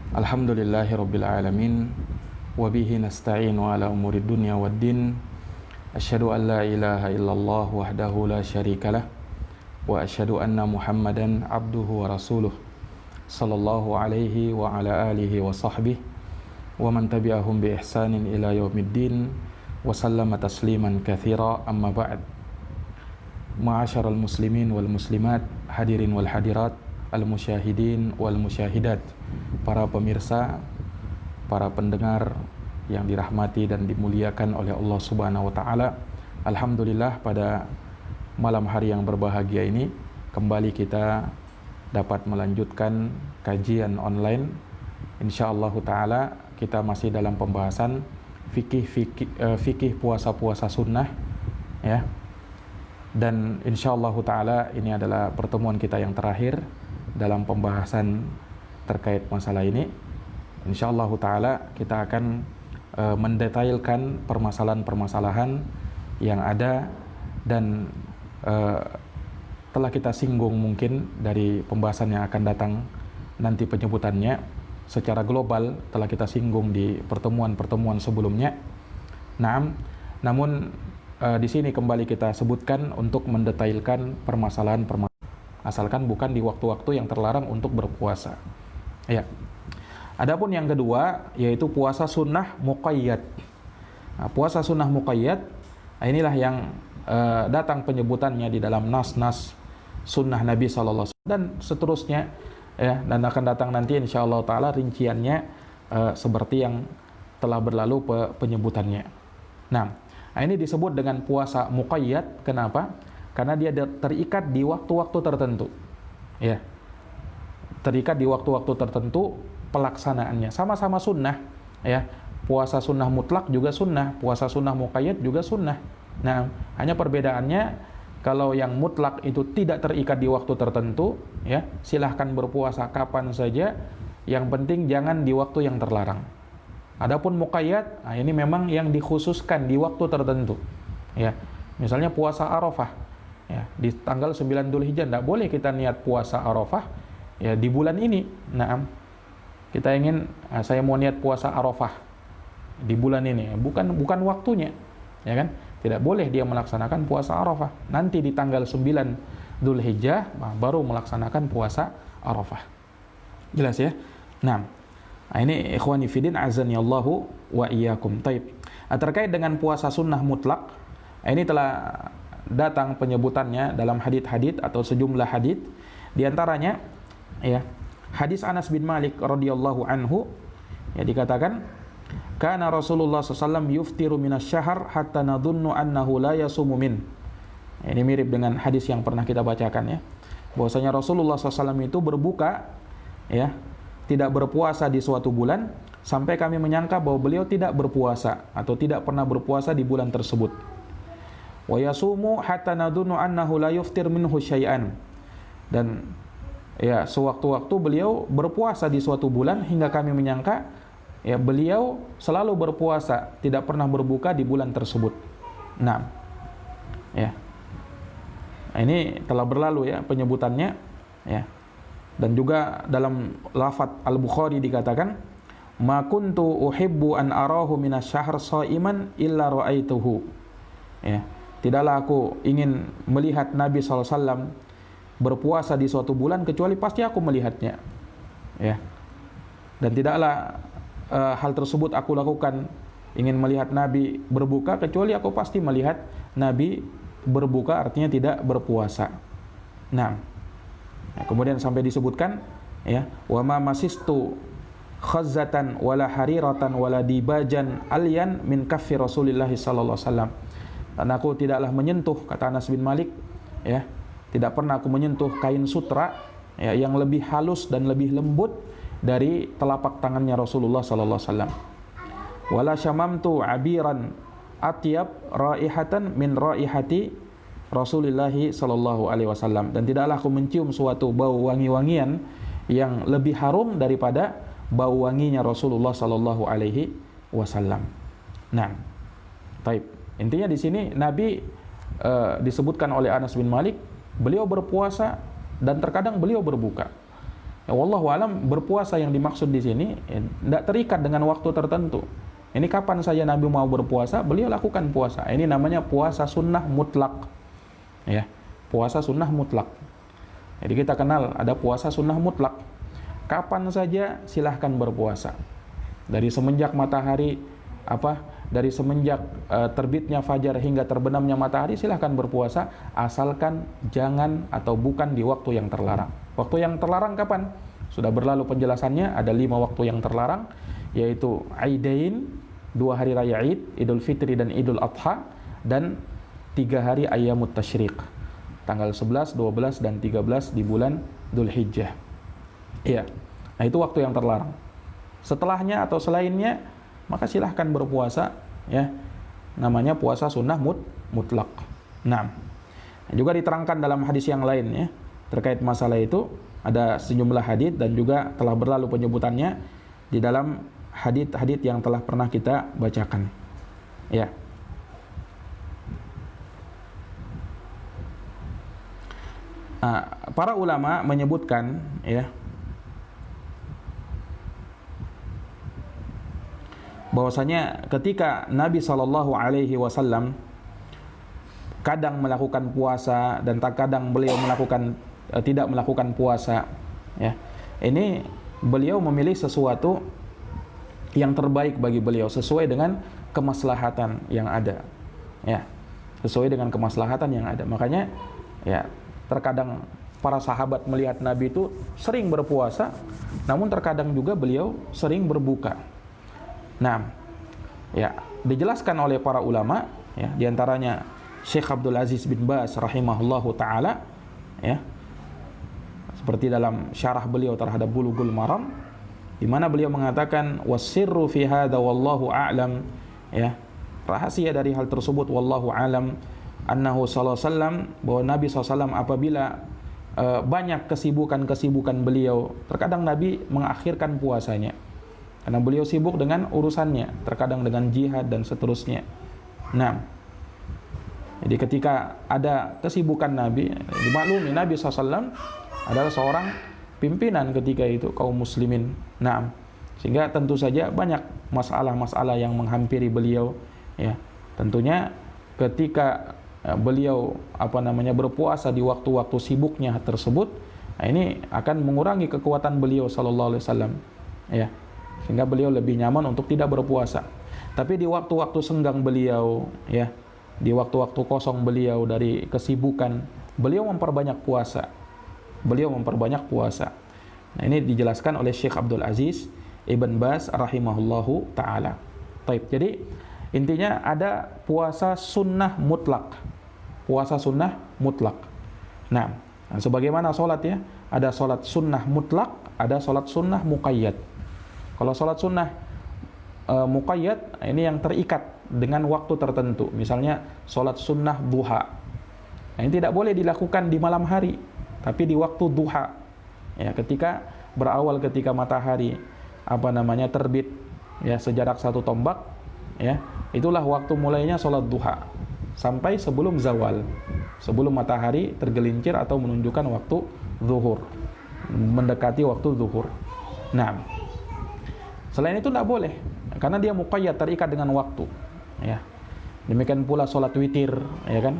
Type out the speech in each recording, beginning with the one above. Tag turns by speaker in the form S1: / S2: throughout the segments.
S1: Alhamdulillahirabbil alamin wa bihi nasta'inu ala umuri dunya waddin. Asyhadu an la ilaha illallah wahdahu la syarikalah wa asyhadu anna Muhammadan abduhu wa rasuluh sallallahu alaihi wa ala alihi wa sahbihi wa man tabi'ahum bi ihsanin ila yaumiddin wa sallama tasliman katsira, amma ba'd. Ma'asyaral muslimin wal muslimat, hadirin wal hadirat, al-musyahidin wal musyahidat, para pemirsa, para pendengar yang dirahmati dan dimuliakan oleh Allah Subhanahu wa taala. Alhamdulillah, pada malam hari yang berbahagia ini kembali kita dapat melanjutkan kajian online. Insyaallah taala kita masih dalam pembahasan fikih puasa-puasa sunnah, ya. Dan insyaallah taala ini adalah pertemuan kita yang terakhir dalam pembahasan terkait masalah ini. Insyaallah taala kita akan mendetailkan permasalahan-permasalahan yang ada dan telah kita singgung mungkin dari pembahasan yang akan datang nanti penyebutannya. Secara global telah kita singgung di pertemuan-pertemuan sebelumnya. Namun di sini kembali kita sebutkan untuk mendetailkan permasalahan-permasalahan, asalkan bukan di waktu-waktu yang terlarang untuk berpuasa. Ya. Adapun yang kedua yaitu puasa sunnah muqayyad. Nah, puasa sunnah muqayyad, inilah yang datang penyebutannya di dalam nas-nas sunnah Nabi SAW dan seterusnya, ya, dan akan datang nanti insyaallah taala rinciannya seperti yang telah berlalu penyebutannya. Nah, ini disebut dengan puasa muqayyad. Kenapa? Karena dia terikat di waktu-waktu tertentu, ya, terikat di waktu-waktu tertentu pelaksanaannya. Sama-sama sunnah, ya. Puasa sunnah mutlak juga sunnah, puasa sunnah muqayyad juga sunnah. Nah, hanya perbedaannya kalau yang mutlak itu tidak terikat di waktu tertentu, ya, silahkan berpuasa kapan saja, yang penting jangan di waktu yang terlarang. Adapun muqayyad, nah ini memang yang dikhususkan di waktu tertentu, ya. Misalnya puasa Arafah, ya, di tanggal 9 Dzulhijjah tidak boleh kita niat puasa Arafah, ya, di bulan ini. Nah, kita ingin, saya mau niat puasa Arafah di bulan ini, bukan waktunya, ya kan? Tidak boleh dia melaksanakan puasa Arafah. Nanti di tanggal 9 Dzulhijjah baru melaksanakan puasa Arafah. Jelas ya? Nah, ini ikhwani fiddin azani Allahu wa iyyakum. Taib. Terkait dengan puasa sunnah mutlak, ini telah datang penyebutannya dalam hadits-hadits atau sejumlah hadits. Di antaranya, ya, hadis Anas bin Malik radhiyallahu anhu, ya, dikatakan kana Rasulullah SAW yuftiru minas syahr hatta nadhunnu annahu la yasumu min. Ini mirip dengan hadis yang pernah kita bacakan, ya, bahwasanya Rasulullah SAW itu berbuka, ya, tidak berpuasa di suatu bulan sampai kami menyangka bahwa beliau tidak berpuasa atau tidak pernah berpuasa di bulan tersebut. Wa yasumu hatta nadhunnu annahu la yuftir minhu syai'an. Dan, ya, sewaktu-waktu beliau berpuasa di suatu bulan hingga kami menyangka, ya, beliau selalu berpuasa, tidak pernah berbuka di bulan tersebut. Nah, ya, ini telah berlalu, ya, penyebutannya, ya. Dan juga dalam lafadz Al-Bukhari dikatakan, ma kuntu uhibbu an arahu minas syahr shaiman illa ra'aituhu. Ya, tidaklah aku ingin melihat Nabi SAW berpuasa di suatu bulan kecuali pasti aku melihatnya, ya. Dan tidaklah hal tersebut aku lakukan, ingin melihat Nabi berbuka, kecuali aku pasti melihat Nabi berbuka, artinya tidak berpuasa. Nah, kemudian sampai disebutkan, ya, wa ma masistu khazzatan wala hariratan wala dibajan alyan min kaffi Rasulillah sallallahu alaihi wasallam. Dan aku tidaklah menyentuh, kata Anas bin Malik, ya, tidak pernah aku menyentuh kain sutra, ya, yang lebih halus dan lebih lembut dari telapak tangannya Rasulullah sallallahu alaihi wasallam. Wala syamamtu abiran atyab raihatan min raihati Rasulullah sallallahu alaihi wasallam. Dan tidaklah aku mencium suatu bau wangi-wangian yang lebih harum daripada bau wanginya Rasulullah sallallahu alaihi wasallam. Nah, taib. Intinya di sini Nabi disebutkan oleh Anas bin Malik, beliau berpuasa dan terkadang beliau berbuka. Ya, wallahu alam, berpuasa yang dimaksud di sini tidak terikat dengan waktu tertentu. Ini kapan saja Nabi mau berpuasa, beliau lakukan puasa. Ini namanya puasa sunnah mutlak. Ya, puasa sunnah mutlak. Jadi kita kenal ada puasa sunnah mutlak. Kapan saja silahkan berpuasa. Dari semenjak matahari dari semenjak terbitnya fajar hingga terbenamnya matahari silahkan berpuasa, asalkan jangan atau bukan di waktu yang terlarang. Waktu yang terlarang kapan? Sudah berlalu penjelasannya, ada 5 waktu yang terlarang, yaitu Aidain, 2 hari raya Id, Idul Fitri dan Idul Adha, dan 3 hari Ayyamut Tasyriq, tanggal 11, 12, dan 13 di bulan Dzulhijjah. Iya. Nah, itu waktu yang terlarang. Setelahnya atau selainnya, maka silahkan berpuasa, ya. Namanya puasa sunnah mutlak. Nah, juga diterangkan dalam hadis yang lain, ya, terkait masalah itu. Ada sejumlah hadis dan juga telah berlalu penyebutannya di dalam hadis-hadis yang telah pernah kita bacakan. Ya. Para ulama menyebutkan, ya, bahwasanya ketika Nabi SAW kadang melakukan puasa dan terkadang beliau tidak melakukan puasa, ya, ini beliau memilih sesuatu yang terbaik bagi beliau sesuai dengan kemaslahatan yang ada, ya, sesuai dengan kemaslahatan yang ada. Makanya, ya, terkadang para sahabat melihat Nabi itu sering berpuasa, namun terkadang juga beliau sering berbuka. Nah, ya, dijelaskan oleh para ulama, ya, diantaranya Syekh Abdul Aziz bin Baz rahimahullahu taala, ya, seperti dalam syarah beliau terhadap Bulughul Maram, di mana beliau mengatakan wasirru fi hadza wallahu a'lam, ya, rahasia dari hal tersebut wallahu a'lam, annahu sallallahu alaihi wasallam, bahwa Nabi SAW apabila banyak kesibukan beliau, terkadang Nabi mengakhirkan puasanya karena beliau sibuk dengan urusannya, terkadang dengan jihad dan seterusnya. Nah, jadi ketika ada kesibukan Nabi, dimaklumi Nabi SAW adalah seorang pimpinan ketika itu kaum muslimin. Nah, sehingga tentu saja banyak masalah-masalah yang menghampiri beliau, ya. Tentunya ketika beliau berpuasa di waktu-waktu sibuknya tersebut, nah, ini akan mengurangi kekuatan beliau sallallahu alaihi wasallam, ya. Sehingga beliau lebih nyaman untuk tidak berpuasa. Tapi di waktu-waktu senggang beliau, ya, di waktu-waktu kosong beliau dari kesibukan, beliau memperbanyak puasa. Nah, ini dijelaskan oleh Syekh Abdul Aziz Ibn Baz rahimahullahu ta'ala. Taib. Jadi intinya ada puasa sunnah mutlak. Nah, sebagaimana sholat, ya, ada sholat sunnah mutlak, ada sholat sunnah muqayyad. Kalau sholat sunnah muqayyad, ini yang terikat dengan waktu tertentu. Misalnya sholat sunnah duha. Nah, ini tidak boleh dilakukan di malam hari, tapi di waktu duha, ya, ketika matahari terbit, ya, sejarak 1 tombak, ya, itulah waktu mulainya sholat duha sampai sebelum zawal, sebelum matahari tergelincir atau menunjukkan waktu zuhur, mendekati waktu zuhur. Nah, selain itu tidak boleh karena dia muqayyad, terikat dengan waktu, ya. Demikian pula sholat witir, ya kan.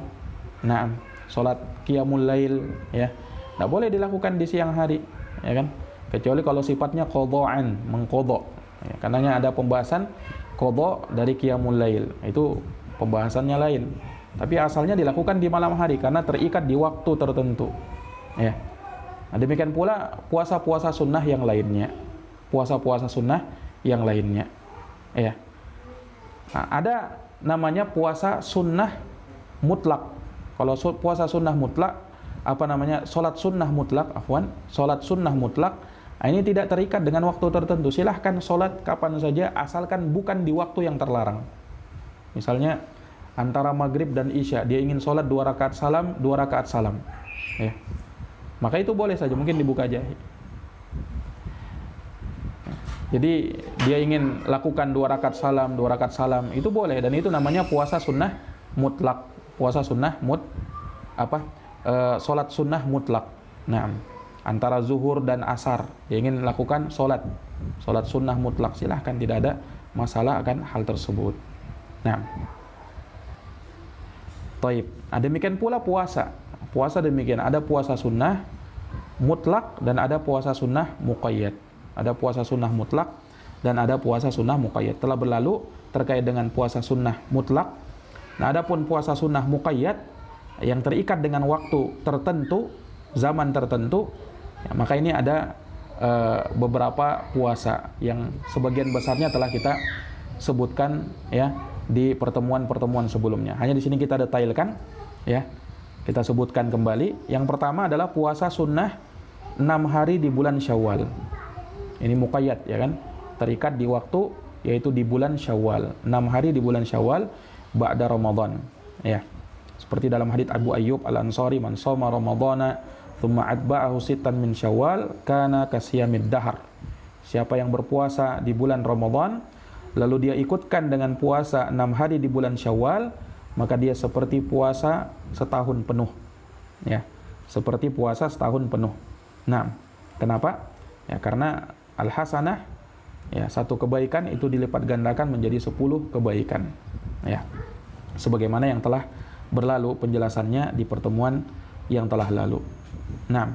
S1: Nah, sholat qiyamul lail, ya, tidak boleh dilakukan di siang hari, ya kan, kecuali kalau sifatnya qadha'an, mengqadha, ya, karenanya ada pembahasan qadha dari qiyamul lail, itu pembahasannya lain. Tapi asalnya dilakukan di malam hari karena terikat di waktu tertentu, ya. Nah, demikian pula puasa-puasa sunnah yang lainnya, ya. Nah, ada namanya puasa sunnah mutlak. Kalau puasa sunnah mutlak, sholat sunnah mutlak, nah, ini tidak terikat dengan waktu tertentu. Silahkan sholat kapan saja, asalkan bukan di waktu yang terlarang. Misalnya antara maghrib dan isya, dia ingin sholat 2 rakaat salam, ya, maka itu boleh saja, mungkin dibuka aja. Jadi dia ingin lakukan 2 rakaat salam, itu boleh, dan itu namanya puasa sunnah mutlak, sholat sunnah mutlak. Nah, antara zuhur dan asar, dia ingin melakukan sholat sunnah mutlak, silahkan, tidak ada masalah akan hal tersebut. Nah, taib. Demikian pula puasa. Puasa demikian, ada puasa sunnah mutlak dan ada puasa sunnah muqayyad. Ada puasa sunnah mutlak dan ada puasa sunnah muqayyad. Telah berlalu terkait dengan puasa sunnah mutlak. Nah, adapun puasa sunnah muqayyad yang terikat dengan waktu tertentu, zaman tertentu, ya, maka ini ada beberapa puasa yang sebagian besarnya telah kita sebutkan ya di pertemuan-pertemuan sebelumnya. Hanya di sini kita detailkan ya. Kita sebutkan kembali. Yang pertama adalah puasa sunnah 6 hari di bulan Syawal. Ini muqayyad ya kan? Terikat di waktu, yaitu di bulan Syawal. 6 hari di bulan Syawal ba'da Ramadan. Ya. Seperti dalam hadits Abu Ayyub Al-Ansari, man shoma Ramadhana tsumma atba'ahu sittan min Syawal kana kasiyamid dahar. Siapa yang berpuasa di bulan Ramadan lalu dia ikutkan dengan puasa 6 hari di bulan Syawal, maka dia seperti puasa setahun penuh. Ya, seperti puasa setahun penuh. Nah, kenapa? Ya, karena al-hasanah, ya, satu kebaikan itu dilipat gandakan menjadi 10 kebaikan. Ya. Sebagaimana yang telah berlalu penjelasannya di pertemuan yang telah lalu. Nah,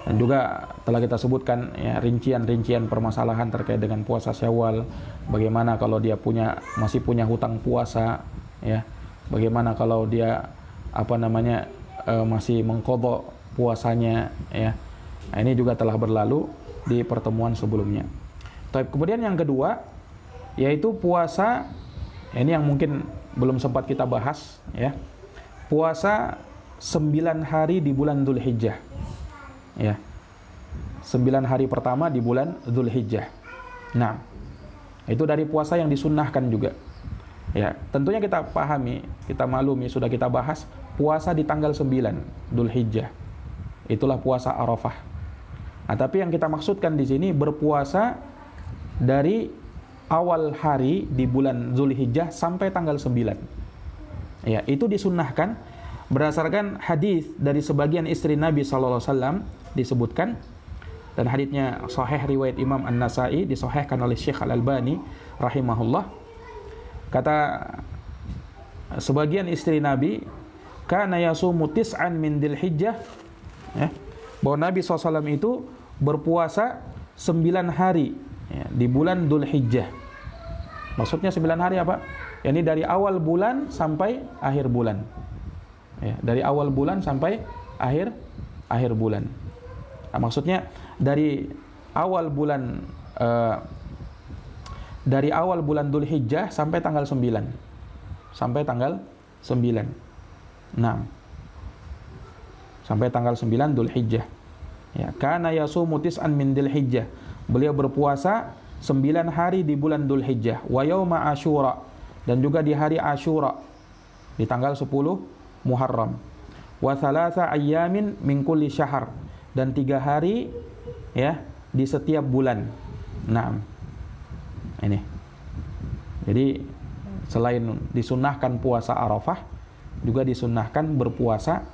S1: dan juga telah kita sebutkan ya, rincian-rincian permasalahan terkait dengan puasa Syawal. Bagaimana kalau dia masih punya hutang puasa, ya. Bagaimana kalau dia masih mengqadha puasanya, ya. Nah, ini juga telah berlalu di pertemuan sebelumnya. Tapi kemudian yang kedua yaitu puasa, ini yang mungkin belum sempat kita bahas, ya. Puasa 9 hari di bulan Dzulhijjah. Ya. 9 hari pertama di bulan Dzulhijjah. Nah, itu dari puasa yang disunnahkan juga. Ya, tentunya kita pahami, kita maklumi, sudah kita bahas puasa di tanggal 9 Dzulhijjah. Itulah puasa Arafah. Nah, tapi yang kita maksudkan di sini berpuasa dari awal hari di bulan Dzulhijjah sampai tanggal 9. Ya, itu disunnahkan berdasarkan hadis dari sebagian istri Nabi SAW disebutkan, dan hadisnya sahih riwayat Imam An-Nasa'i, disahihkan oleh Syekh Al-Albani rahimahullah. Kata sebagian istri Nabi, kana yasumu tis'an min Dzulhijjah, ya, bahwa Nabi SAW itu berpuasa 9 hari ya, di bulan Dzulhijjah. Maksudnya 9 hari apa? Ini dari awal bulan sampai akhir bulan. Ya, dari awal bulan sampai akhir bulan. Nah, maksudnya dari awal bulan Dzulhijjah sampai tanggal 9. Sampai tanggal 9. Nah, sampai tanggal 9 Dzulhijjah. Ya, kana yasumu tis'an min Dzulhijjah. Beliau berpuasa 9 hari di bulan Dzulhijjah, wa yauma Asyura, dan juga di hari Asyura di tanggal 10 Muharram, wa thalatha ayyamin min kulli syahr, dan 3 hari ya di setiap bulan. Nah, ini. Jadi selain disunnahkan puasa Arafah, juga disunnahkan berpuasa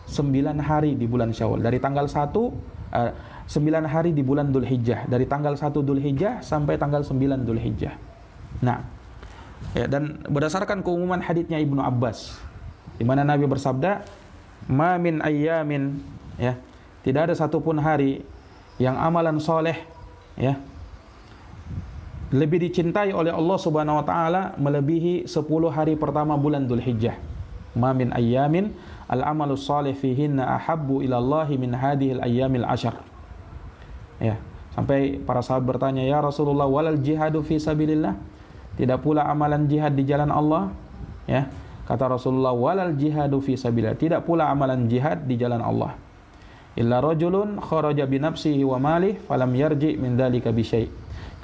S1: 9 hari di bulan Syawal. Dari tanggal 9 hari di bulan Dzulhijjah, dari tanggal 1 Dzulhijjah sampai tanggal 9 Dzulhijjah. Nah, ya, dan berdasarkan keumuman haditsnya Ibnu Abbas, di mana Nabi bersabda, "Ma min ayyamin," ya, tidak ada satupun hari yang amalan soleh ya lebih dicintai oleh Allah Subhanahu wa taala melebihi 10 hari pertama bulan Dzulhijjah. Ma min ayyamin al-amalus shalih fihinna ahabbu ila Allah min hadhil ayyamil ashar. Ya, sampai para sahabat bertanya, "Ya Rasulullah, walal jihadu fi sabilillah?" Tidak pula amalan jihad di jalan Allah? Ya. Kata Rasulullah, walal jihadu fi sabilillah, tidak pula amalan jihad di jalan Allah. Illa rajulun kharaja bi nafsihi wa malih falam yarji min dzalika bi syai'.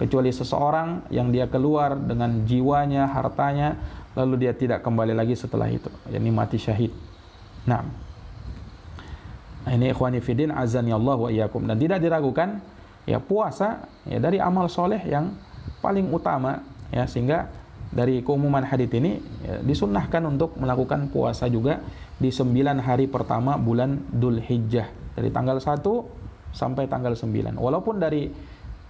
S1: Kecuali seseorang yang dia keluar dengan jiwanya, hartanya, lalu dia tidak kembali lagi setelah itu, yakni mati syahid. Nah, ini ikhwani fiddin azani Allah wa iyyakum, dan tidak diragukan ya puasa ya dari amal soleh yang paling utama ya, sehingga dari keumuman hadits ini ya, disunnahkan untuk melakukan puasa juga di 9 hari pertama bulan Dzulhijjah.
S2: dari tanggal 1 sampai tanggal 9. Walaupun dari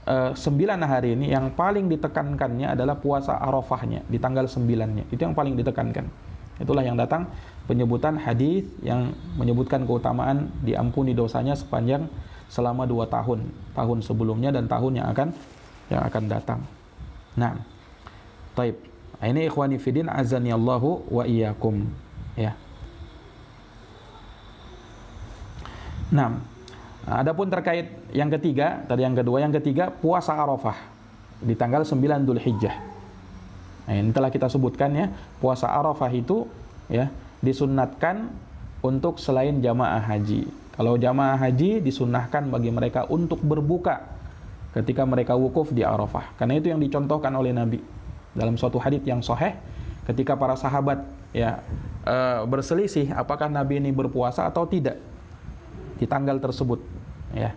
S2: 9 hari ini yang paling ditekankannya adalah puasa Arafahnya di tanggal 9-nya. Itu yang paling ditekankan. Itulah yang datang penyebutan hadis yang menyebutkan keutamaan diampuni dosanya sepanjang selama 2 tahun, tahun sebelumnya dan tahun yang akan datang. Nah, taib. Ini ikhwani fiddin azanillahu wa iyyakum, ya. Nah, adapun terkait yang ketiga, tadi yang kedua, yang ketiga puasa Arafah di tanggal 9 Dzulhijjah. Nah, ini telah kita sebutkan ya, puasa Arafah itu ya disunnatkan untuk selain jamaah haji. Kalau jamaah haji disunnahkan bagi mereka untuk berbuka ketika mereka wukuf di Arafah. Karena itu yang dicontohkan oleh Nabi dalam suatu hadits yang sahih ketika para sahabat ya berselisih apakah Nabi ini berpuasa atau tidak di tanggal tersebut ya.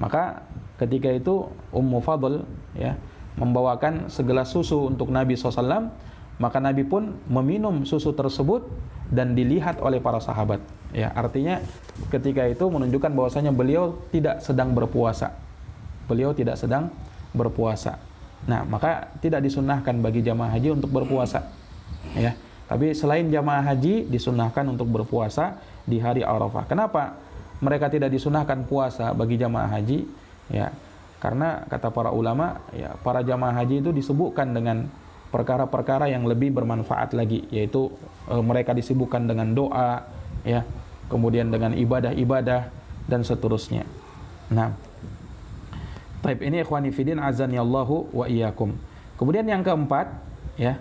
S2: Maka ketika itu Ummu Fadl ya membawakan segelas susu untuk Nabi SAW, maka Nabi pun meminum susu tersebut dan dilihat oleh para sahabat ya. Artinya ketika itu menunjukkan bahwasanya beliau tidak sedang berpuasa. Beliau tidak sedang berpuasa. Nah, maka tidak disunnahkan bagi jamaah haji untuk berpuasa ya. Tapi selain jamaah haji disunnahkan untuk berpuasa di hari Arafah. Kenapa mereka tidak disunahkan puasa bagi jamaah haji? Ya, karena kata para ulama, ya, para jamaah haji itu disibukkan dengan perkara-perkara yang lebih bermanfaat lagi, yaitu mereka disibukkan dengan doa, ya, kemudian dengan ibadah-ibadah dan seterusnya. Nah, taib ini ikhwani fiddin azanillahu wa iyyakum. Kemudian yang keempat, ya,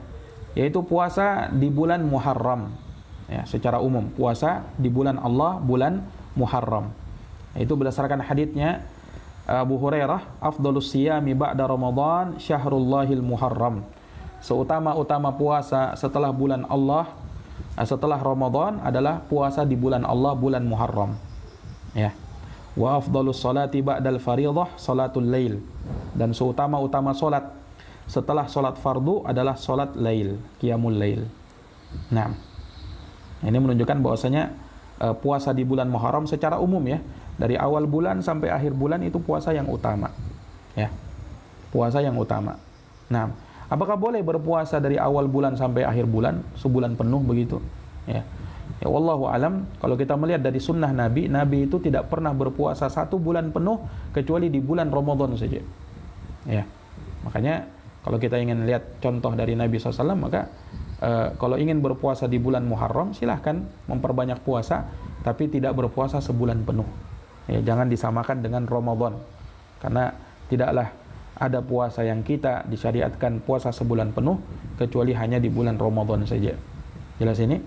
S2: yaitu puasa di bulan Muharram. Ya, secara umum puasa di bulan Allah, bulan Muharram. Itu berdasarkan haditsnya Abu Hurairah, afdhalus siyami ba'da Ramadan syahrullahil Muharram. Seutama-utama puasa setelah bulan Allah, setelah Ramadan adalah puasa di bulan Allah, bulan Muharram. Ya. Wa afdhalus salati ba'dal fardhah salatul lail. Dan seutama-utama salat setelah salat fardu adalah salat lail, qiyamul lail. Nah, ini menunjukkan bahwasanya puasa di bulan Muharram secara umum ya, dari awal bulan sampai akhir bulan itu puasa yang utama ya, puasa yang utama. Nah, apakah boleh berpuasa dari awal bulan sampai akhir bulan, sebulan penuh begitu ya? Ya wallahu alam. Kalau kita melihat dari sunnah Nabi, Nabi itu tidak pernah berpuasa 1 bulan penuh kecuali di bulan Ramadan saja ya. Makanya kalau kita ingin lihat contoh dari Nabi SAW, maka kalau ingin berpuasa di bulan Muharram silahkan memperbanyak puasa, tapi tidak berpuasa sebulan penuh ya. Jangan disamakan dengan Ramadan, karena tidaklah ada puasa yang kita disyariatkan puasa sebulan penuh kecuali hanya di bulan Ramadan saja. Jelas ini?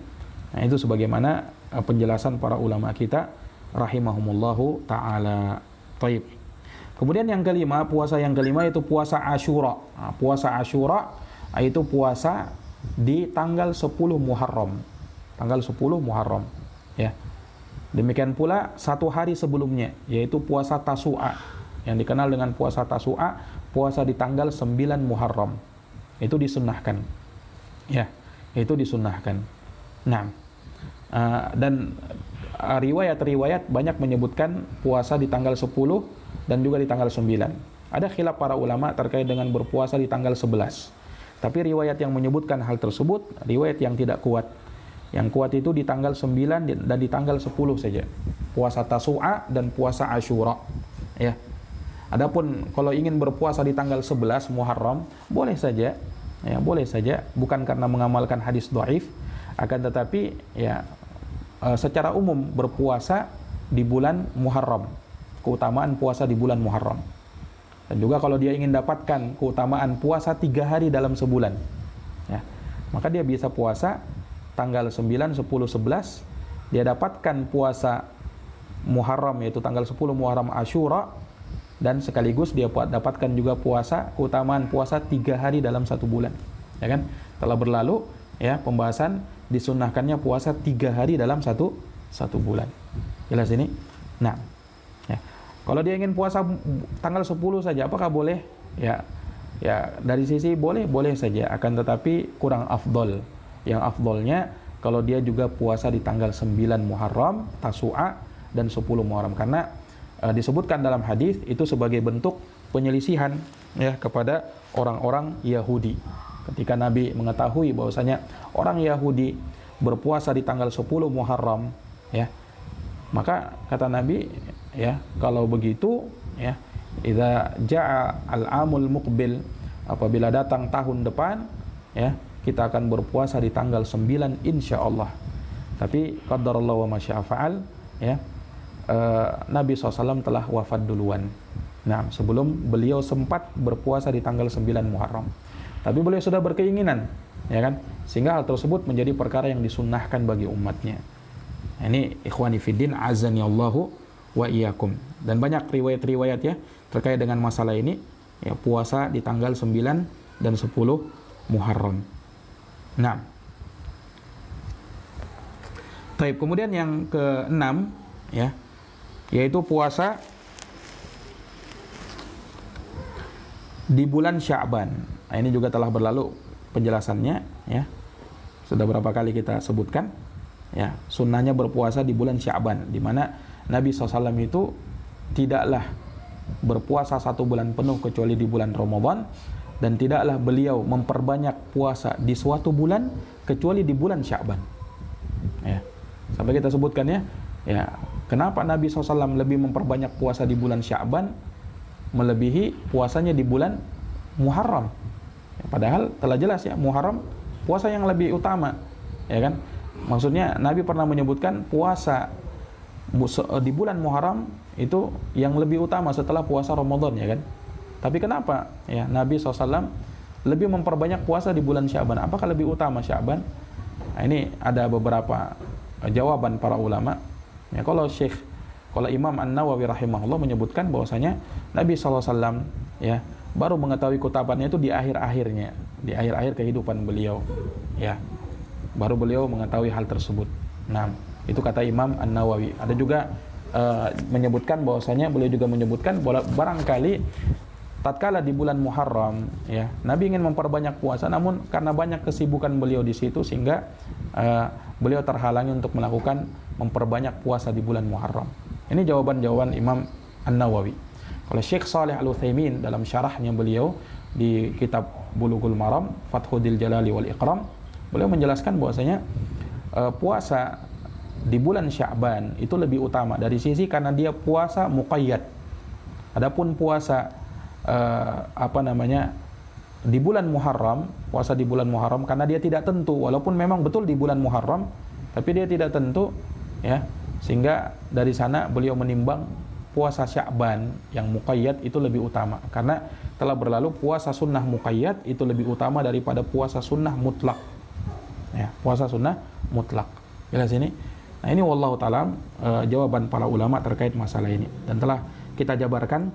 S2: Nah, itu sebagaimana penjelasan para ulama kita rahimahumullahu ta'ala. Taib. Kemudian yang kelima, puasa yang kelima yaitu puasa Asyura. Nah, puasa Asyura itu puasa di tanggal 10 Muharram. Tanggal 10 Muharram ya. Demikian pula 1 hari sebelumnya yaitu puasa Tasu'a, yang dikenal dengan puasa Tasu'a, puasa di tanggal 9 Muharram. Itu disunnahkan. Ya, itu disunnahkan. Nah, dan riwayat-riwayat banyak menyebutkan puasa di tanggal 10 dan juga di tanggal 9. Ada khilaf para ulama terkait dengan berpuasa di tanggal 11. Tapi riwayat yang menyebutkan hal tersebut, riwayat yang tidak kuat. Yang kuat itu di tanggal 9 dan di tanggal 10 saja. Puasa Tasu'a dan puasa Asyura. Ya. Adapun kalau ingin berpuasa di tanggal 11 Muharram, boleh saja. Ya, boleh saja, bukan karena mengamalkan hadis dhaif, akan tetapi ya secara umum berpuasa di bulan Muharram. Keutamaan puasa di bulan Muharram. Dan juga kalau dia ingin dapatkan keutamaan puasa 3 hari dalam sebulan ya, maka dia bisa puasa tanggal 9, 10, 11. Dia dapatkan puasa Muharram yaitu tanggal 10 Muharram Asyura, dan sekaligus dia dapatkan juga puasa, keutamaan puasa 3 hari dalam 1 bulan ya kan. Telah berlalu ya pembahasan disunnahkannya puasa 3 hari dalam satu bulan. Jelas ini? Nah ya. Kalau dia ingin puasa tanggal 10 saja, apakah boleh? Ya, dari sisi boleh saja. Akan tetapi kurang afdol. Yang afdolnya kalau dia juga puasa di tanggal 9 Muharram, Tasu'a, dan 10 Muharram, karena disebutkan dalam hadis itu sebagai bentuk penyelisihan ya kepada orang-orang Yahudi. Ketika Nabi mengetahui bahwasanya orang Yahudi berpuasa di tanggal 10 Muharram ya, maka kata Nabi ya, kalau begitu ya, idza jaa al-amul muqbil, apabila datang tahun depan ya, kita akan berpuasa di tanggal 9 insyaallah. Tapi qadarallahu wa masya'a fa'al ya, Nabi SAW telah wafat duluan. Nah, sebelum beliau sempat berpuasa di tanggal 9 Muharram. Tapi beliau sudah berkeinginan, ya kan? Sehingga hal tersebut menjadi perkara yang disunnahkan bagi umatnya. Ini ikhwani fiddin azani Allahu wa iyyakum. Dan banyak riwayat-riwayat ya terkait dengan masalah ini, ya, puasa di tanggal 9 dan 10 Muharram. Nah. Baik, kemudian yang ke-6 ya, yaitu puasa di bulan Sya'ban. Nah, ini juga telah berlalu penjelasannya ya. Sudah berapa kali kita sebutkan ya, sunnahnya berpuasa di bulan Sya'ban, di mana Nabi SAW itu tidaklah berpuasa 1 bulan penuh kecuali di bulan Ramadan, dan tidaklah beliau memperbanyak puasa di suatu bulan kecuali di bulan Sya'ban. Ya. Sampai kita sebutkan ya, kenapa Nabi SAW lebih memperbanyak puasa di bulan Sya'ban melebihi puasanya di bulan Muharram. Padahal telah jelas ya, Muharram puasa yang lebih utama, ya kan? Maksudnya Nabi pernah menyebutkan puasa di bulan Muharram itu yang lebih utama setelah puasa Ramadan, ya kan? Tapi kenapa ya Nabi SAW lebih memperbanyak puasa di bulan Sya'ban? Apakah lebih utama Sya'ban? Nah, ini ada beberapa jawaban para ulama. Ya, kalau Imam An-Nawawi rahimahullah menyebutkan bahwasanya Nabi SAW ya baru mengetahui kutabannya itu di akhir-akhirnya, di akhir-akhir kehidupan beliau ya, baru beliau mengetahui hal tersebut. Nah, itu kata Imam An-Nawawi. Ada juga menyebutkan bahwasanya beliau juga menyebutkan barangkali tatkala di bulan Muharram ya, Nabi ingin memperbanyak puasa, namun karena banyak kesibukan beliau di situ sehingga beliau terhalangi untuk melakukan memperbanyak puasa di bulan Muharram. Ini jawaban-jawaban Imam An-Nawawi. Kalau Syekh Shalih Al-Utsaimin dalam syarahnya beliau di kitab Bulughul Maram Fathul Jalali wal Ikram, beliau menjelaskan bahwasanya puasa di bulan Sya'ban itu lebih utama dari sisi karena dia puasa muqayyad. Adapun puasa di bulan Muharram, puasa di bulan Muharram karena dia tidak tentu, walaupun memang betul di bulan Muharram, tapi dia tidak tentu ya, sehingga dari sana beliau menimbang puasa Sya'ban yang muqayyad itu lebih utama, karena telah berlalu puasa sunnah muqayyad itu lebih utama daripada puasa sunnah mutlak ya, puasa sunnah mutlak. Jelas ini? Nah, ini wallahu ta'ala jawaban para ulama terkait masalah ini, dan telah kita jabarkan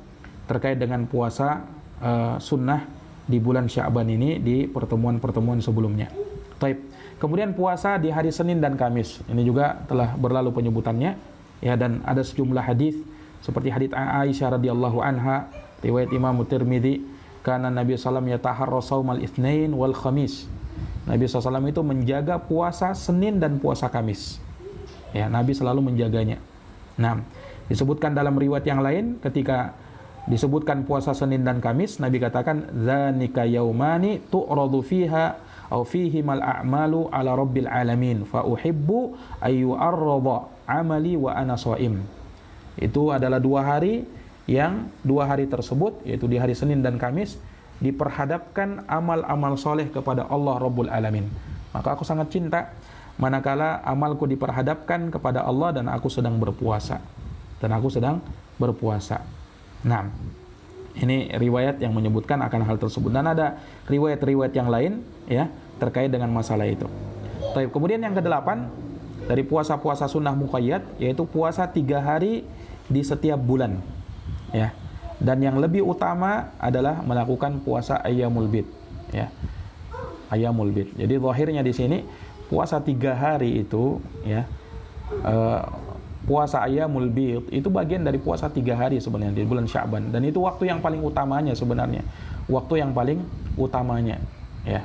S2: terkait dengan puasa sunnah di bulan Sya'ban ini di pertemuan-pertemuan sebelumnya. Taib. Kemudian puasa di hari Senin dan Kamis, ini juga telah berlalu penyebutannya ya, dan ada sejumlah hadis seperti hadits Aisyah radhiyallahu anha, riwayat Imam Tirmidzi, karena Nabi sallallahu alaihi wasallam yataharra shaumal itsnain wal khamis. Nabi SAW itu menjaga puasa Senin dan puasa Kamis. Ya, Nabi selalu menjaganya. Nah, disebutkan dalam riwayat yang lain ketika disebutkan puasa Senin dan Kamis, Nabi katakan dzanika yaumani tu'radu fiha aw fihimal a'malu ala rabbil alamin fa uhibbu ayu arrada amali wa ana shaim. Itu adalah 2 hari yang 2 hari tersebut, yaitu di hari Senin dan Kamis, diperhadapkan amal-amal soleh kepada Allah Rabbul Alamin. Maka aku sangat cinta manakala amalku diperhadapkan kepada Allah dan aku sedang berpuasa. Nah, ini riwayat yang menyebutkan akan hal tersebut, dan ada riwayat-riwayat yang lain ya terkait dengan masalah itu. Baik, kemudian yang ke-8 dari puasa-puasa sunnah muqayyad, yaitu puasa 3 hari di setiap bulan ya, dan yang lebih utama adalah melakukan puasa ayyamul bid ya, ayyamul bid. Jadi zahirnya di sini puasa 3 hari itu ya, puasa ayyamul bid itu bagian dari puasa 3 hari sebenarnya di bulan Sya'ban, dan itu waktu yang paling utamanya sebenarnya, waktu yang paling utamanya ya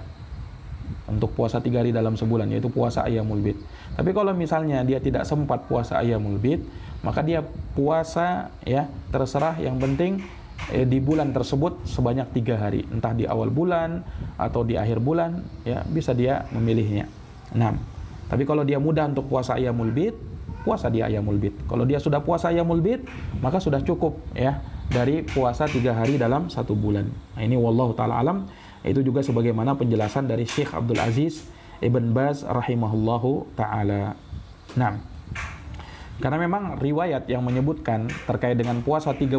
S2: untuk puasa 3 hari dalam sebulan, yaitu puasa ayyamul bid. Tapi kalau misalnya dia tidak sempat puasa ayyamul bid, maka dia puasa ya terserah, yang penting di bulan tersebut sebanyak 3 hari, entah di awal bulan atau di akhir bulan, ya bisa dia memilihnya. Nah, tapi kalau dia mudah untuk puasa Ayyamul Bid, puasa dia Ayyamul Bid. Kalau dia sudah puasa Ayyamul Bid, maka sudah cukup ya dari puasa 3 hari dalam 1 bulan. Nah, ini wallahu taala alam. Itu juga sebagaimana penjelasan dari Syekh Abdul Aziz Ibn Baz rahimahullahu taala. Nah, karena memang riwayat yang menyebutkan terkait dengan puasa 3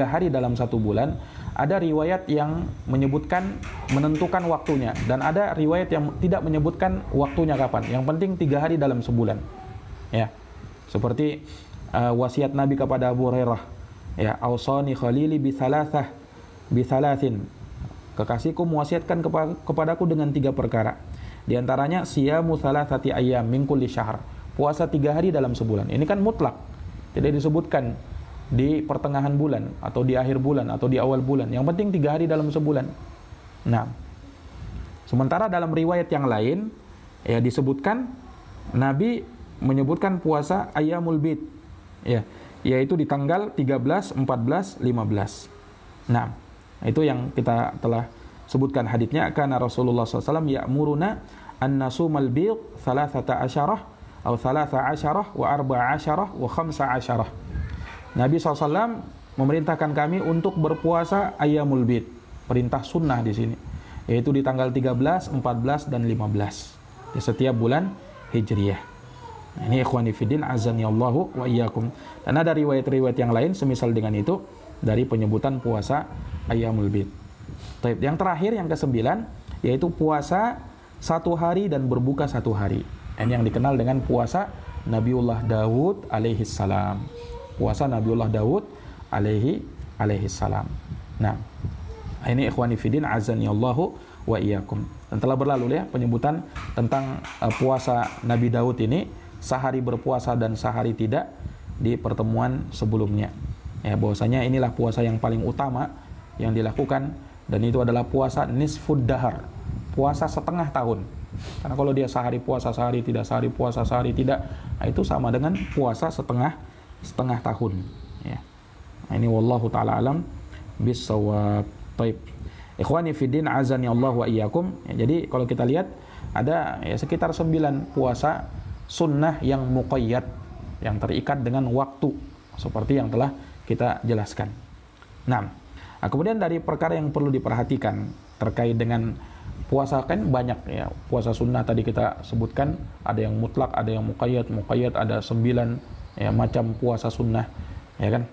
S2: hari dalam 1 bulan, ada riwayat yang menyebutkan menentukan waktunya, dan ada riwayat yang tidak menyebutkan waktunya kapan. Yang penting 3 hari dalam sebulan. Ya, seperti wasiat Nabi kepada Abu Hurairah, ya, ausani khalili bi thalathin. Kekasihku mewasiatkan kepadaku dengan 3 perkara. Di antaranya siyamu thalathati ayyam min kulli syahr. Puasa 3 hari dalam sebulan. Ini kan mutlak, tidak disebutkan di pertengahan bulan atau di akhir bulan atau di awal bulan. Yang penting 3 hari dalam sebulan. Nah, sementara dalam riwayat yang lain ya disebutkan Nabi menyebutkan puasa Ayyamul Bid, ya, yaitu di tanggal 13, 14, 15. Nah, itu yang kita telah sebutkan haditsnya, karena Rasulullah SAW ya'muruna an nasumal bid 13 atau 13 wa 14 wa 15. Nabi SAW memerintahkan kami untuk berpuasa Ayyamul Bid, perintah sunnah di sini, yaitu di tanggal 13, 14 dan 15 di setiap bulan Hijriyah. Ini ikhwani fiddin azani Allahu wa iyyakum. Dan ada riwayat-riwayat yang lain semisal dengan itu dari penyebutan puasa Ayyamul Bid. Baik, yang terakhir yang ke-9 yaitu puasa 1 hari dan berbuka 1 hari. Ini yang dikenal dengan puasa Nabiullah Daud alaihi salam. Puasa Nabiullah Daud alaihi salam. Nah, ini ikhwani fiddin azani Allahu wa iyyakum. Dan telah berlalu ya penyebutan tentang puasa Nabi Daud ini, sehari berpuasa dan sehari tidak, di pertemuan sebelumnya. Ya, bahwasanya inilah puasa yang paling utama yang dilakukan, dan itu adalah puasa nisfud dahar, puasa setengah tahun. Karena kalau dia sehari puasa sehari tidak, sehari puasa sehari tidak, nah itu sama dengan puasa setengah tahun. Ya. Nah, ini wallahu taala alam bisawab. Baik. Ikhwani fiddin azani Allah wa iyyakum. Ya, jadi kalau kita lihat ada ya sekitar 9 puasa sunnah yang muqayyad, yang terikat dengan waktu, seperti yang telah kita jelaskan. Nah, kemudian dari perkara yang perlu diperhatikan terkait dengan puasa, kan banyak ya puasa sunnah tadi kita sebutkan, ada yang mutlak, ada yang muqayyad ada 9 ya macam puasa sunnah, ya kan?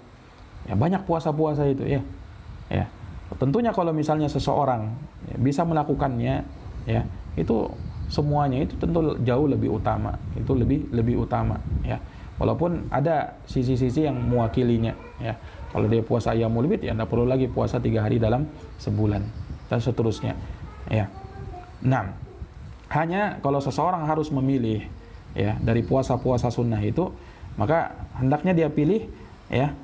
S2: Ya banyak puasa-puasa itu ya. Ya. Tentunya kalau misalnya seseorang ya, bisa melakukannya ya, itu semuanya itu tentu jauh lebih utama, itu lebih utama ya. Walaupun ada sisi-sisi yang mewakilinya ya. Kalau dia puasa Ayyamul Bid ya tidak perlu lagi puasa 3 hari dalam sebulan dan seterusnya ya. Nah, hanya kalau seseorang harus memilih ya dari puasa-puasa sunnah itu, maka hendaknya dia pilih ya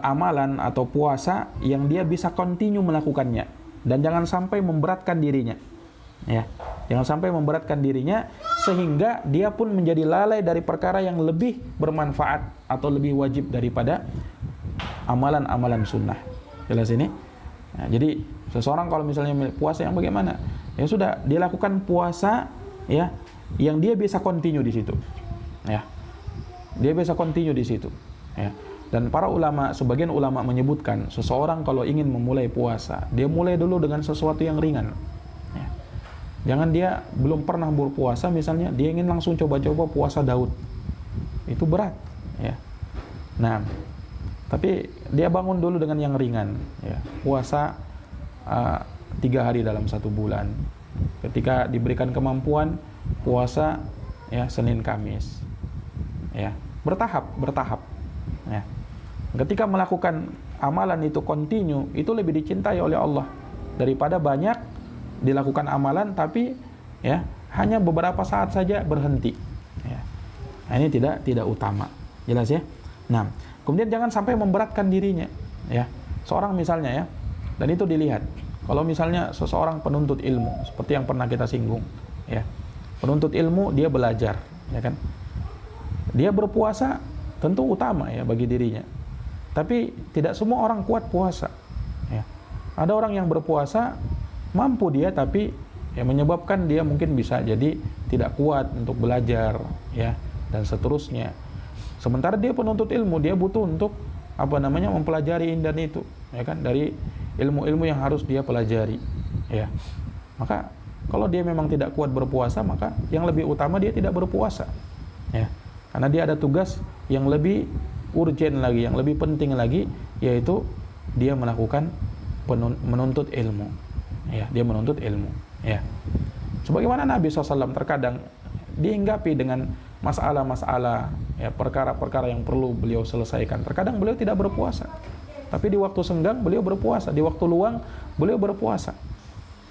S2: amalan atau puasa yang dia bisa continue melakukannya, dan jangan sampai memberatkan dirinya ya. Jangan sampai memberatkan dirinya sehingga dia pun menjadi lalai dari perkara yang lebih bermanfaat atau lebih wajib daripada amalan-amalan sunnah. Jelas ini? Nah, jadi seseorang kalau misalnya puasa yang bagaimana? Ya sudah, dia lakukan puasa ya yang dia bisa continue di situ. Ya. Dia bisa continue di situ. Ya. Dan para ulama, sebagian ulama menyebutkan seseorang kalau ingin memulai puasa, dia mulai dulu dengan sesuatu yang ringan. Jangan dia belum pernah berpuasa, misalnya dia ingin langsung coba-coba puasa Daud, itu berat ya. Nah, tapi dia bangun dulu dengan yang ringan ya. Puasa 3 hari dalam 1 bulan. Ketika diberikan kemampuan, puasa ya Senin Kamis ya, bertahap ya. Ketika melakukan amalan itu continue, itu lebih dicintai oleh Allah daripada banyak dilakukan amalan tapi ya hanya beberapa saat saja berhenti ya. Nah, ini tidak utama. Jelas ya? Nah, kemudian jangan sampai memberatkan dirinya ya. Seorang misalnya ya, dan itu dilihat kalau misalnya seseorang penuntut ilmu, seperti yang pernah kita singgung ya. Penuntut ilmu, dia belajar ya kan. Dia berpuasa tentu utama ya bagi dirinya. Tapi tidak semua orang kuat puasa. Ya. Ada orang yang berpuasa mampu dia, tapi ya menyebabkan dia mungkin bisa jadi tidak kuat untuk belajar, ya, dan seterusnya. Sementara dia penuntut ilmu, dia butuh untuk mempelajari ini dan itu, ya kan, dari ilmu-ilmu yang harus dia pelajari, ya. Maka kalau dia memang tidak kuat berpuasa, maka yang lebih utama dia tidak berpuasa, ya, karena dia ada tugas yang lebih urgent lagi, yang lebih penting lagi, yaitu dia melakukan menuntut ilmu, ya, dia menuntut ilmu, ya. Sebagaimana Nabi SAW terkadang dihinggapi dengan masalah-masalah, ya, perkara-perkara yang perlu beliau selesaikan. Terkadang beliau tidak berpuasa, tapi di waktu senggang beliau berpuasa, di waktu luang beliau berpuasa.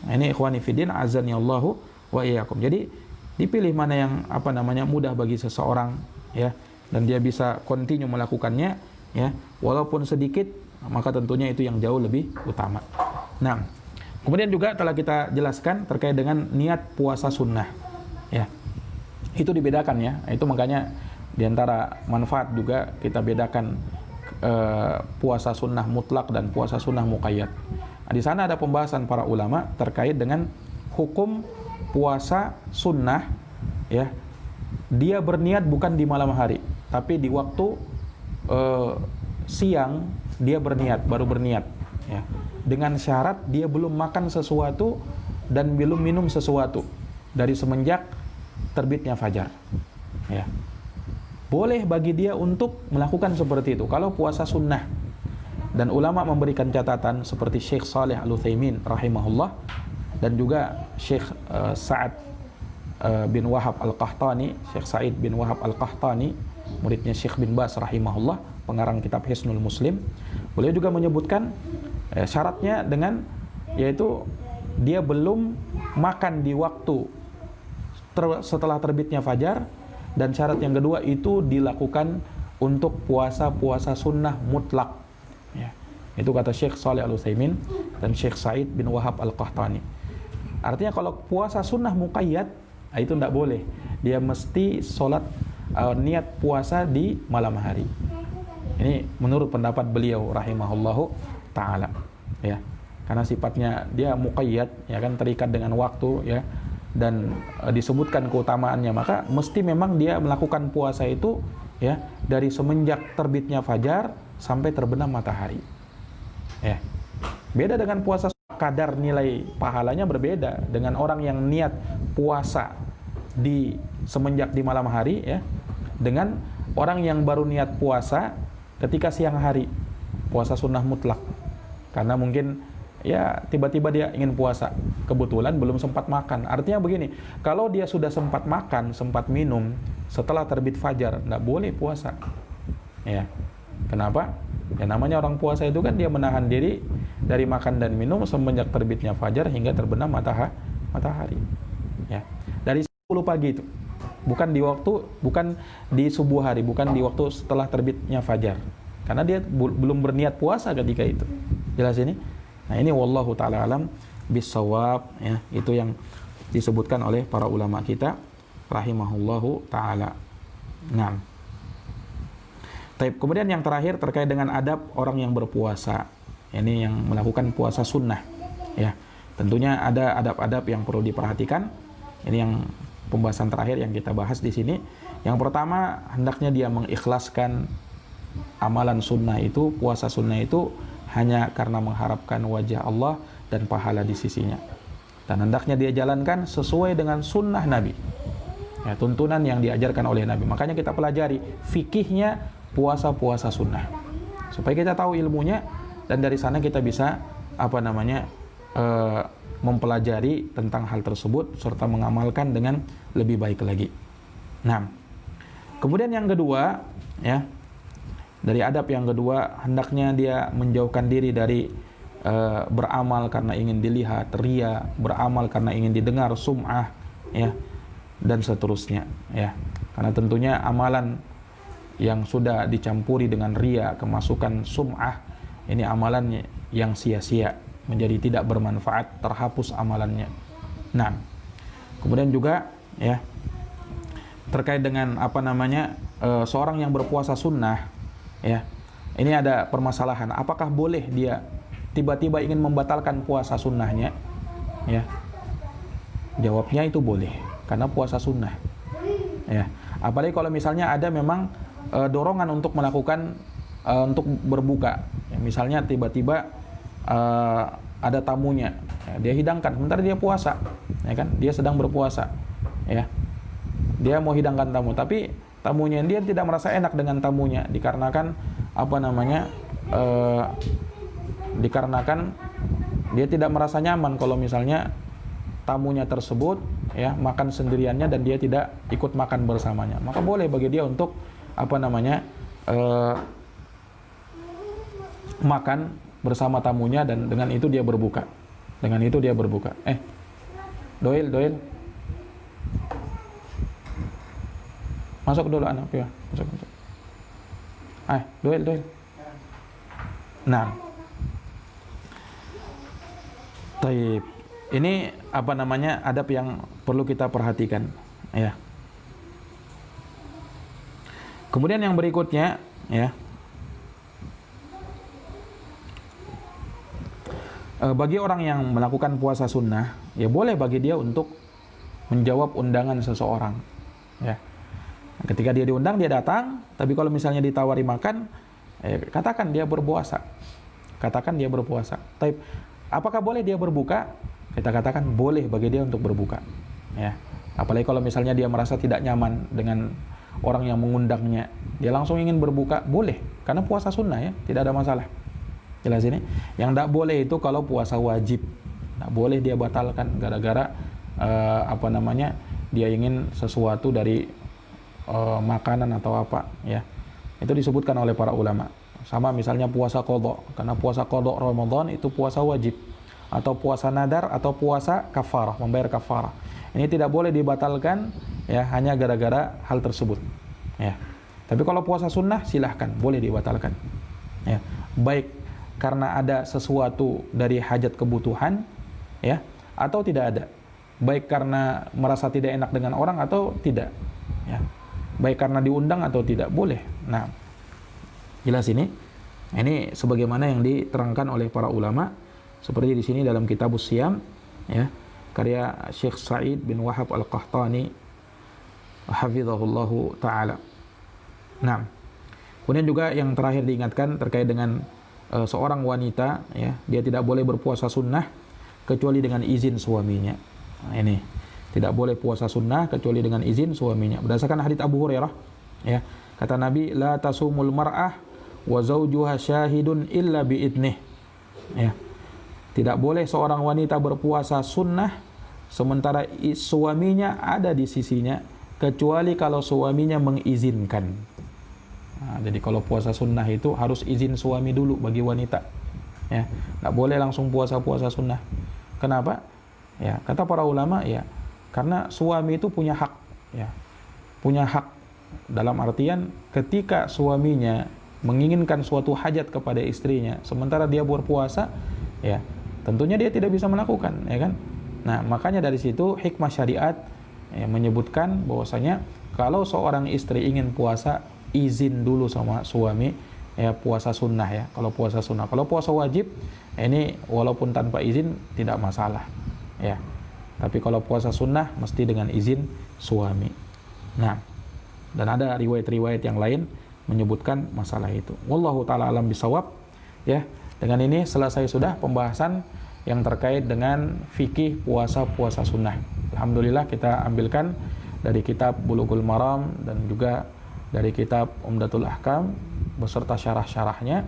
S2: Nah, ini ikhwani fiddin azani Allahu wa iyyakum. Jadi dipilih mana yang mudah bagi seseorang, ya, dan dia bisa continue melakukannya, ya, walaupun sedikit, maka tentunya itu yang jauh lebih utama. Nah, kemudian juga telah kita jelaskan terkait dengan niat puasa sunnah, ya. Itu dibedakan, ya. Itu makanya diantara manfaat juga kita bedakan puasa sunnah mutlak dan puasa sunnah muqayyad. Nah, di sana ada pembahasan para ulama terkait dengan hukum puasa sunnah, ya. Dia berniat bukan di malam hari, tapi di waktu siang dia baru berniat, ya. Dengan syarat dia belum makan sesuatu dan belum minum sesuatu dari semenjak terbitnya fajar, ya. Boleh bagi dia untuk melakukan seperti itu kalau puasa sunnah. Dan ulama memberikan catatan seperti Syekh Shalih Al-Utsaimin rahimahullah, dan juga Syekh Sa'ad bin Wahab Al-Qahtani, Syekh Sa'id bin Wahab Al-Qahtani, muridnya Syekh bin Bas rahimahullah, pengarang kitab Hisnul Muslim. Beliau juga menyebutkan syaratnya dengan, yaitu dia belum makan di waktu setelah terbitnya fajar, dan syarat yang kedua itu dilakukan untuk puasa sunnah mutlak, ya. Itu kata Syekh Shalih Al-Utsaimin dan Syekh Sa'id bin Wahab Al-Qahtani. Artinya kalau puasa sunnah muqayyad, itu tidak boleh, dia mesti sholat niat puasa di malam hari. Ini menurut pendapat beliau rahimahullahu ta'ala, ya, karena sifatnya dia muqayyad, ya kan, terikat dengan waktu, ya, dan disebutkan keutamaannya, maka mesti memang dia melakukan puasa itu, ya, dari semenjak terbitnya fajar sampai terbenam matahari, ya. Beda dengan puasa, kadar nilai pahalanya berbeda dengan orang yang niat puasa di semenjak di malam hari, ya, dengan orang yang baru niat puasa ketika siang hari, puasa sunnah mutlak, karena mungkin, ya, tiba-tiba dia ingin puasa, kebetulan belum sempat makan. Artinya begini, kalau dia sudah sempat makan, sempat minum setelah terbit fajar, tidak boleh puasa, ya. Kenapa? Ya, namanya orang puasa itu kan dia menahan diri dari makan dan minum semenjak terbitnya fajar hingga terbenam matahari, ya. Dari 10 pagi itu, bukan di subuh hari, bukan di waktu setelah terbitnya fajar, karena dia belum berniat puasa ketika itu. Jelas ini? Nah, ini wallahu ta'ala alam bisawab, ya, itu yang disebutkan oleh para ulama kita rahimahullahu ta'ala. Nah, kemudian yang terakhir terkait dengan adab orang yang berpuasa, ini yang melakukan puasa sunnah, ya. Tentunya ada adab-adab yang perlu diperhatikan. Ini yang pembahasan terakhir yang kita bahas di sini. Yang pertama, hendaknya dia mengikhlaskan amalan sunnah itu, puasa sunnah itu hanya karena mengharapkan wajah Allah dan pahala di sisinya. Dan hendaknya dia jalankan sesuai dengan sunnah Nabi, ya, tuntunan yang diajarkan oleh Nabi. Makanya kita pelajari fikihnya puasa-puasa sunnah, supaya kita tahu ilmunya, dan dari sana kita bisa mempelajari tentang hal tersebut serta mengamalkan dengan lebih baik lagi. Nah, kemudian yang kedua, ya, dari adab yang kedua, hendaknya dia menjauhkan diri dari beramal karena ingin dilihat, riya, beramal karena ingin didengar, sum'ah, ya, dan seterusnya, ya. Karena tentunya amalan yang sudah dicampuri dengan riya, kemasukan sum'ah, ini amalan yang sia-sia, menjadi tidak bermanfaat, terhapus amalannya. Nah, kemudian juga, ya, terkait dengan seorang yang berpuasa sunnah, ya, ini ada permasalahan. Apakah boleh dia tiba-tiba ingin membatalkan puasa sunnahnya? Ya, jawabnya itu boleh, karena puasa sunnah. Ya, apalagi kalau misalnya ada memang dorongan untuk melakukan untuk berbuka. Ya, misalnya tiba-tiba ada tamunya, ya, dia hidangkan, sementara dia puasa, ya kan? Dia sedang berpuasa, ya. Dia mau hidangkan tamu, tapi tamunya dia tidak merasa enak dengan tamunya, dikarenakan dikarenakan dia tidak merasa nyaman kalau misalnya tamunya tersebut, ya, makan sendiriannya dan dia tidak ikut makan bersamanya. Maka boleh bagi dia untuk makan bersama tamunya, dan dengan itu dia berbuka. Doil. Masuk dulu anak, ya. Masuk. Doil. Nah. Taib. Ini adab yang perlu kita perhatikan, ya. Kemudian yang berikutnya, ya. Bagi orang yang melakukan puasa sunnah, ya boleh bagi dia untuk menjawab undangan seseorang, ya. Ketika dia diundang, dia datang. Tapi kalau misalnya ditawari makan, katakan dia berpuasa. Tapi apakah boleh dia berbuka? Kita katakan boleh bagi dia untuk berbuka, ya. Apalagi kalau misalnya dia merasa tidak nyaman dengan orang yang mengundangnya, dia langsung ingin berbuka, boleh, karena puasa sunnah, ya, tidak ada masalah. Jelas ini. Yang tidak boleh itu kalau puasa wajib, tidak boleh dia batalkan gara-gara dia ingin sesuatu dari makanan atau apa, ya. Itu disebutkan oleh para ulama. Sama misalnya puasa qadha, karena puasa qadha Ramadan itu puasa wajib, atau puasa nadar, atau puasa kafarah, membayar kafarah. Ini tidak boleh dibatalkan, ya, hanya gara-gara hal tersebut, ya. Tapi kalau puasa sunnah silahkan, boleh dibatalkan, ya. Baik karena ada sesuatu dari hajat kebutuhan, ya, atau tidak ada. Baik karena merasa tidak enak dengan orang atau tidak, ya. Baik karena diundang atau tidak, boleh. Nah, jelas ini. Ini sebagaimana yang diterangkan oleh para ulama, seperti di sini dalam Kitabus Shiyam, ya, karya Syekh Sa'id bin Wahab Al-Qahtani hafizahullahu taala. Nah, kemudian juga yang terakhir diingatkan terkait dengan seorang wanita, ya, dia tidak boleh berpuasa sunnah kecuali dengan izin suaminya. Nah, ini tidak boleh puasa sunnah kecuali dengan izin suaminya. Berdasarkan hadits Abu Hurairah, ya, kata Nabi, la tasumul mar'ah wa zawjuha syahidun illa biidnih, ya. Tidak boleh seorang wanita berpuasa sunnah sementara suaminya ada di sisinya, kecuali kalau suaminya mengizinkan. Nah, jadi kalau puasa sunnah itu harus izin suami dulu bagi wanita, ya. Tidak boleh langsung puasa sunnah. Kenapa? Ya, kata para ulama, ya, karena suami itu punya hak, ya. Punya hak dalam artian ketika suaminya menginginkan suatu hajat kepada istrinya sementara dia berpuasa, ya, tentunya dia tidak bisa melakukan, ya kan? Nah, makanya dari situ hikmah syariat, ya, menyebutkan bahwasanya kalau seorang istri ingin puasa, izin dulu sama suami, ya, puasa sunnah, ya. Kalau puasa sunnah, kalau puasa wajib, ini walaupun tanpa izin tidak masalah, ya. Tapi kalau puasa sunnah mesti dengan izin suami. Nah, dan ada riwayat-riwayat yang lain menyebutkan masalah itu. Wallahu taala alam bisawab, ya. Dengan ini selesai sudah pembahasan yang terkait dengan fikih puasa sunnah. Alhamdulillah kita ambilkan dari kitab Bulughul Maram dan juga dari kitab Umdatul Ahkam beserta syarah-syarahnya,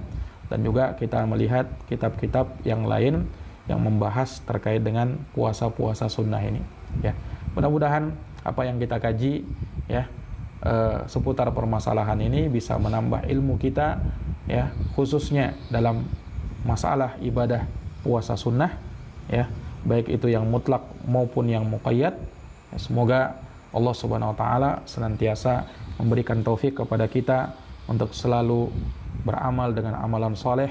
S2: dan juga kita melihat kitab-kitab yang lain yang membahas terkait dengan puasa sunnah ini, ya. Mudah-mudahan apa yang kita kaji, ya, seputar permasalahan ini bisa menambah ilmu kita, ya, khususnya dalam masalah ibadah puasa sunnah, ya, baik itu yang mutlak maupun yang muqayyad. Semoga Allah Subhanahu wa taala senantiasa memberikan taufik kepada kita untuk selalu beramal dengan amalan soleh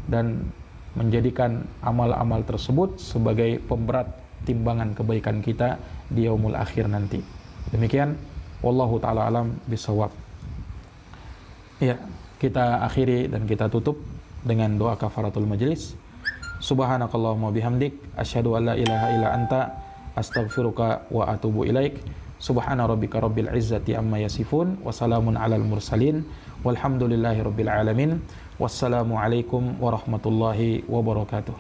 S2: dan menjadikan amal-amal tersebut sebagai pemberat timbangan kebaikan kita di yaumul akhir nanti. Demikian, wallahu taala alam bisawab. Ya, kita akhiri dan kita tutup dengan doa kafaratul majlis. Subhanakallahumma bihamdik asyhadu an la ilaha illa anta astaghfiruka wa atubu ilaik. Subhana rabbika rabbil izzati amma yasifun wa salamun alal mursalin walhamdulillahi rabbil alamin. Wassalamu alaikum warahmatullahi wabarakatuh.